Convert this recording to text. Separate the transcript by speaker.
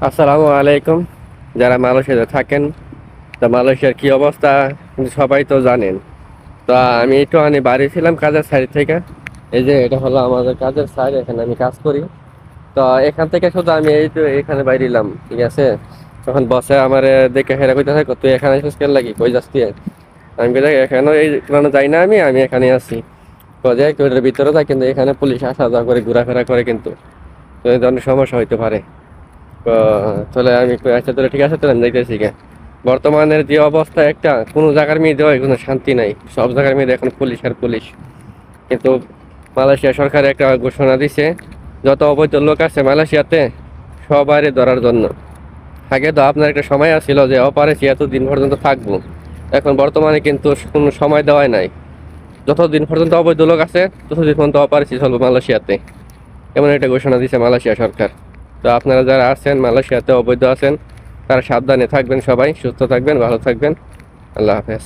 Speaker 1: আসসালামু আলাইকুম। যারা মালয়েশিয়াতে থাকেন, তো মালয়েশিয়ার কি অবস্থা সবাই তো জানেন। তো আমি একটু বাড়ি ছিলাম কাজের সাইড থেকে। এই যে এটা হলো আমাদের কাজের সাইড, এখানে আমি কাজ করি। তো এখান থেকে শুধু আমি এই তো এখানে বাইরিলাম, ঠিক আছে। তখন বসে আমার দেখে হেরা কইতেছে, তুই এখানে এসেছিস কেন লাগি, কই যাস তুই? আমি বলি এখানে এই কারণে যাই না, আমি এখানে আছি। তো যে কেউ ভিতরে যায়, কিন্তু এখানে পুলিশ আসা যাওয়া করে ঘোরাফেরা করে, কিন্তু তো এই ধরনের সমস্যা হইতে পারে। তো তাহলে আমি কই, আচ্ছা তাহলে ঠিক আছে, তাহলে আমি যাইতেছি গে। বর্তমানের যে অবস্থা, একটা কোনো জায়গার মেয়েদের কোনো শান্তি নাই, সব জায়গার মেয়েদের এখন পুলিশ আর পুলিশ। কিন্তু মালয়েশিয়া সরকার একটা ঘোষণা দিছে, যত অবৈধ লোক আছে মালয়েশিয়াতে সবারই ধরার জন্য। আগে তো আপনার একটা সময় আসছিল যে অপারেছি এতদিন পর্যন্ত থাকবো, এখন বর্তমানে কিন্তু কোনো সময় দেওয়াই নাই। যতদিন পর্যন্ত অবৈধ লোক আছে ততদিন পর্যন্ত অপারেছি চলবো মালয়েশিয়াতে, এমন একটা ঘোষণা দিছে মালয়েশিয়া সরকার। তো আপনারা যারা আছেন মালয়েশিয়াতে অবৈধ আছেন, তারা সাবধানে থাকবেন, সবাই সুস্থ থাকবেন, ভালো থাকবেন। আল্লাহ হাফেজ।